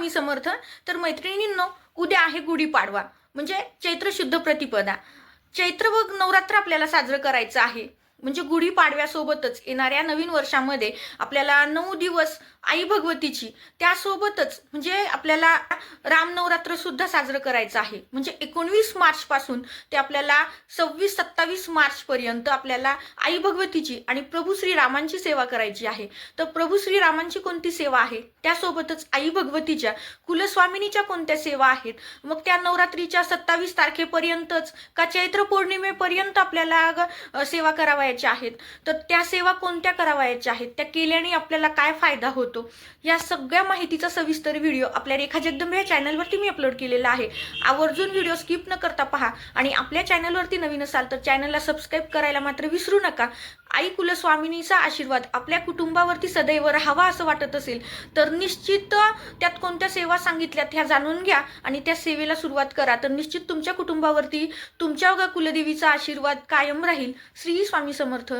स्वामी समर्थ. तर मैत्रिणींनो, उद्या आहे गुढीपाडवा, म्हणजे चैत्र शुद्ध प्रतिपदा. चैत्र व नवरात्र आपल्याला साजरं करायचं आहे. म्हणजे गुढीपाडव्यासोबतच येणाऱ्या नवीन वर्षामध्ये आपल्याला 9 दिवस आई भगवतीची, त्यासोबतच म्हणजे आपल्याला रामनवरात्र सुद्धा साजरं करायचं आहे. म्हणजे 19 मार्च पासून ते आपल्याला 26-27 मार्च पर्यंत आपल्याला आई भगवतीची आणि प्रभू श्रीरामांची सेवा करायची आहे. तर प्रभू श्रीरामांची कोणती सेवा आहे, त्यासोबतच आई भगवतीच्या कुलस्वामिनीच्या कोणत्या सेवा आहेत, मग त्या नवरात्रीच्या 27 तारखेपर्यंतच का चैत्र पौर्णिमेपर्यंत आपल्याला सेवा करावयाच्या आहेत. तर त्या सेवा कोणत्या करावयाच्या आहेत, त्या केल्याने आपल्याला काय फायदा होतो, या सगळ्या माहितीचा सविस्तर व्हिडिओ आपल्या रेखा जगदंबे या चॅनलवरती मी अपलोड केलेला आहे. आवर्जून व्हिडिओ स्किप न करता पहा आणि आपल्या चॅनलवरती नवीन असाल तर चॅनलला सबस्क्राईब करायला मात्र विसरू नका. आई कुलस्वामिनीचा आशीर्वाद आपल्या कुटुंबावरती सदैव राहावा असं वाटत असेल तर निश्चित त्यात कोणत्या सेवा सांगितल्यात ह्या जाणून घ्या आणि त्या सेवेला सुरुवात करा. तर निश्चित तुमच्या कुटुंबावरती तुमच्या कुलदेवीचा आशीर्वाद कायम राहील. श्री स्वामी समर्थ.